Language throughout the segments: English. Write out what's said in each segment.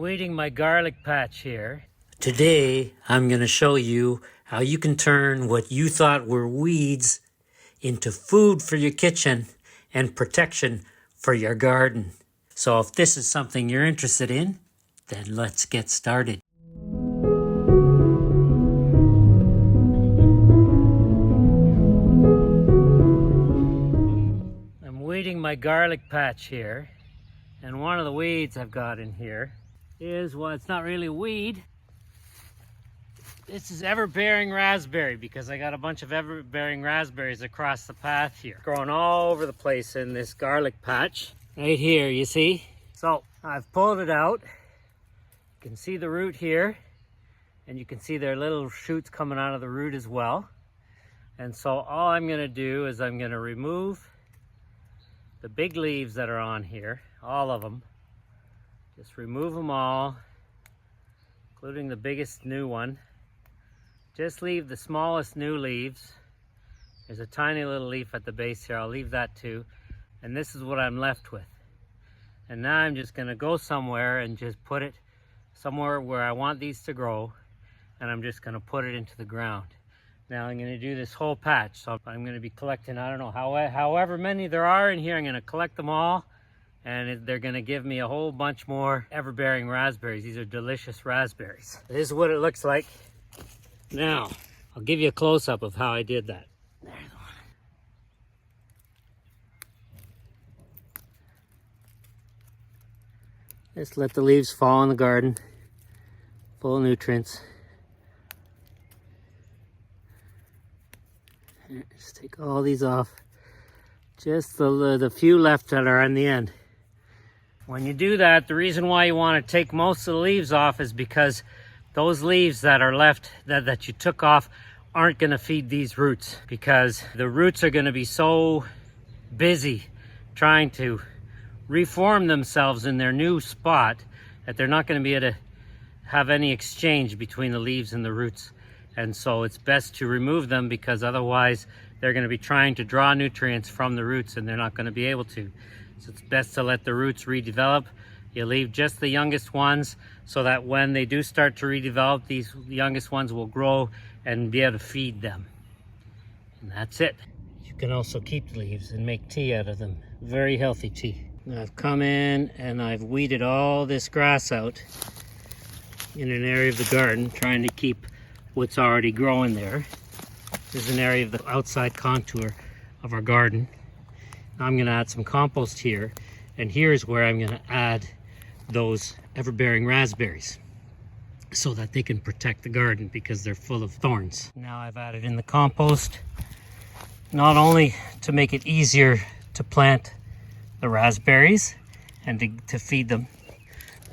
Weeding my garlic patch here. Today, I'm going to show you how you can turn what you thought were weeds into food for your kitchen and protection for your garden. So if this is something you're interested in, then let's get started. I'm weeding my garlic patch here, and one of the weeds I've got in here is, well, it's not really a weed. This is Everbearing Raspberry, because I got a bunch of Everbearing Raspberries across the path here, growing all over the place in this garlic patch. Right here, you see? So I've pulled it out. You can see the root here, and you can see their little shoots coming out of the root as well. And so all I'm gonna do is I'm gonna remove the big leaves that are on here, all of them. Just remove them all, including the biggest new one. Just leave the smallest new leaves. There's a tiny little leaf at the base here. I'll leave that too. And this is what I'm left with. And now I'm just gonna go somewhere and just put it somewhere where I want these to grow. And I'm just gonna put it into the ground. Now I'm gonna do this whole patch. So I'm gonna be collecting, I don't know, however many there are in here, I'm gonna collect them all. And they're gonna give me a whole bunch more Everbearing raspberries. These are delicious raspberries. This is what it looks like. Now, I'll give you a close-up of how I did that. There's one. Just let the leaves fall in the garden, full of nutrients. Just take all these off. Just the few left that are on the end. When you do that, the reason why you want to take most of the leaves off is because those leaves that are left that you took off aren't going to feed these roots, because the roots are going to be so busy trying to reform themselves in their new spot that they're not going to be able to have any exchange between the leaves and the roots. And so it's best to remove them, because otherwise they're going to be trying to draw nutrients from the roots and they're not going to be able to. So it's best to let the roots redevelop. You leave just the youngest ones so that when they do start to redevelop, these youngest ones will grow and be able to feed them. And that's it. You can also keep the leaves and make tea out of them. Very healthy tea. Now I've come in and I've weeded all this grass out in an area of the garden, trying to keep what's already growing there. This is an area of the outside contour of our garden. Now I'm gonna add some compost here, and here's where I'm gonna add those Everbearing raspberries so that they can protect the garden, because they're full of thorns. Now I've added in the compost, not only to make it easier to plant the raspberries and to feed them,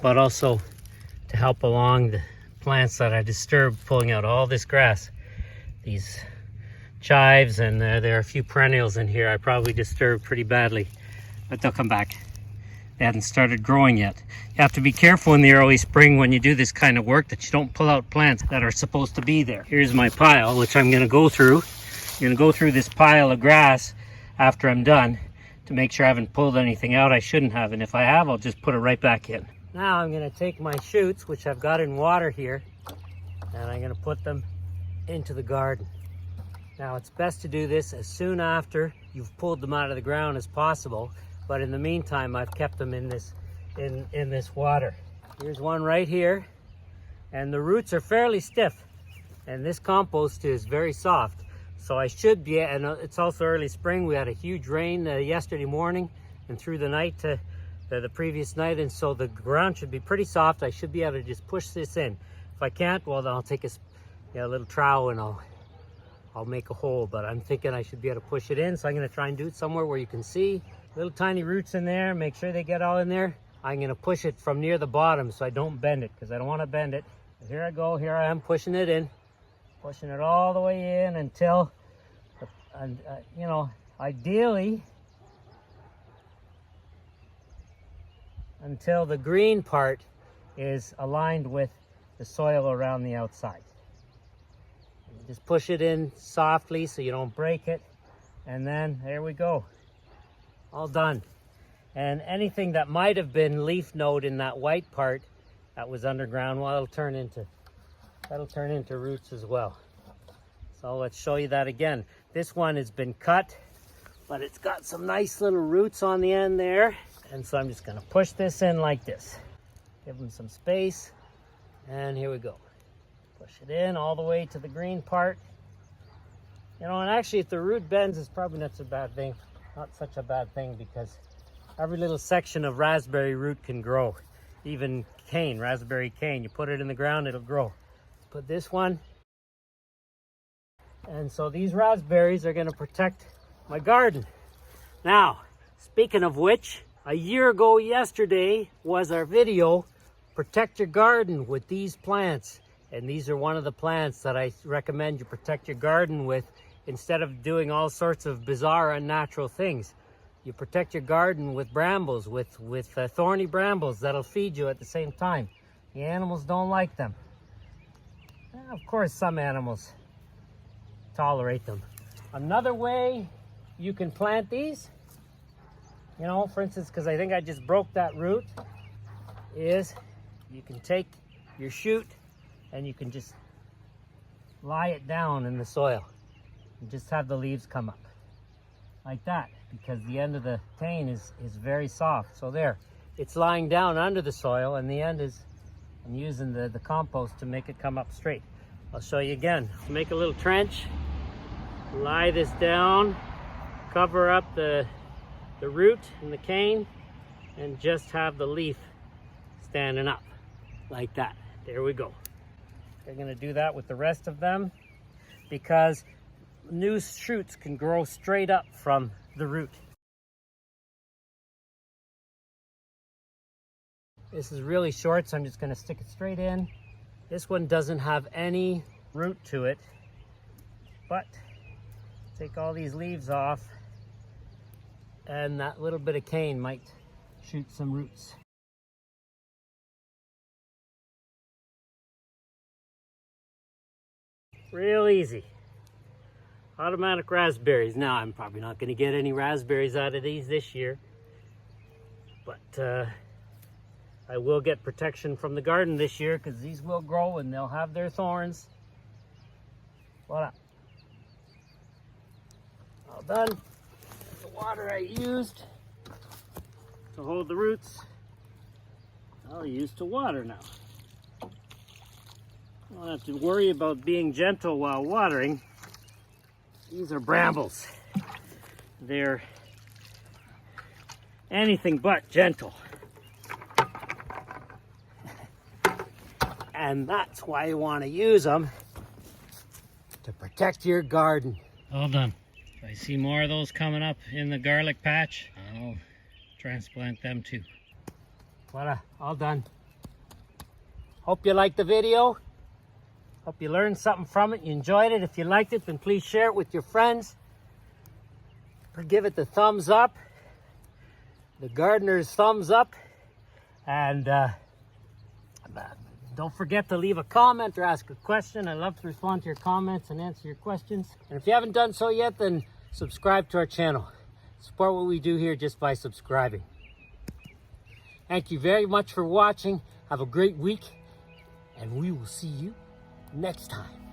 but also to help along the plants that I disturbed, pulling out all this grass. These chives, and there are a few perennials in here I probably disturbed pretty badly, but they'll come back. They hadn't started growing yet. You have to be careful in the early spring when you do this kind of work that you don't pull out plants that are supposed to be there. Here's my pile, which I'm gonna go through. I'm gonna go through this pile of grass after I'm done to make sure I haven't pulled anything out I shouldn't have, and if I have, I'll just put it right back in. Now I'm gonna take my shoots, which I've got in water here, and I'm gonna put them into the garden. Now it's best to do this as soon after you've pulled them out of the ground as possible, but in the meantime I've kept them in this water. Here's one right here, and the roots are fairly stiff, and this compost is very soft. So I should be, and it's also early spring. We had a huge rain yesterday morning and through the night to the previous night, and so the ground should be pretty soft. I should be able to just push this in. If I can't, well, then I'll take a little trowel and I'll make a hole, but I'm thinking I should be able to push it in. So I'm gonna try and do it somewhere where you can see little tiny roots in there. Make sure they get all in there. I'm gonna push it from near the bottom so I don't bend it, because I don't want to bend it. Here I go, here I am pushing it in, pushing it all the way in until, ideally, until the green part is aligned with the soil around the outside. Just push it in softly so you don't break it, and then there we go, all done. And anything that might have been leaf node in that white part that was underground. Well, that'll turn into roots as well. So let's show you that again. This one has been cut, but it's got some nice little roots on the end there. And so I'm just gonna push this in like this. Give them some space. And here we go. Push it in all the way to the green part. You know, and actually if the root bends, it's probably not such a bad thing, because every little section of raspberry root can grow. Even cane, raspberry cane, you put it in the ground, it'll grow. Put this one. And so these raspberries are gonna protect my garden. Now, speaking of which, a year ago yesterday was our video, Protect Your Garden with These Plants. And these are one of the plants that I recommend you protect your garden with, instead of doing all sorts of bizarre, unnatural things. You protect your garden with brambles, with thorny brambles that'll feed you at the same time. The animals don't like them. Of course, some animals tolerate them. Another way you can plant these, you know, for instance, because I think I just broke that root, is you can take your shoot and you can just lie it down in the soil and just have the leaves come up like that, because the end of the cane is very soft. So there, it's lying down under the soil, and the end is, I'm using the compost to make it come up straight. I'll show you again. Make a little trench, lie this down, cover up the root and the cane, and just have the leaf standing up like that. There we go. They're going to do that with the rest of them, because new shoots can grow straight up from the root. This is really short, so I'm just going to stick it straight in. This one doesn't have any root to it, but take all these leaves off, and that little bit of cane might shoot some roots. Real easy. Automatic raspberries. Now, I'm probably not going to get any raspberries out of these this year, but I will get protection from the garden this year, because these will grow and they'll have their thorns. Voila. All done. The water I used to hold the roots, I'll use to water now. I don't have to worry about being gentle while watering. These are brambles. They're anything but gentle. And that's why you want to use them, to protect your garden. All done. If I see more of those coming up in the garlic patch, I'll transplant them too. Voila, all done. Hope you liked the video. Hope you learned something from it. You enjoyed it. If you liked it, then please share it with your friends. Give it the thumbs up, the gardener's thumbs up, and don't forget to leave a comment or ask a question. I love to respond to your comments and answer your questions. And if you haven't done so yet, then subscribe to our channel. Support what we do here just by subscribing. Thank you very much for watching. Have a great week, and we will see you next time.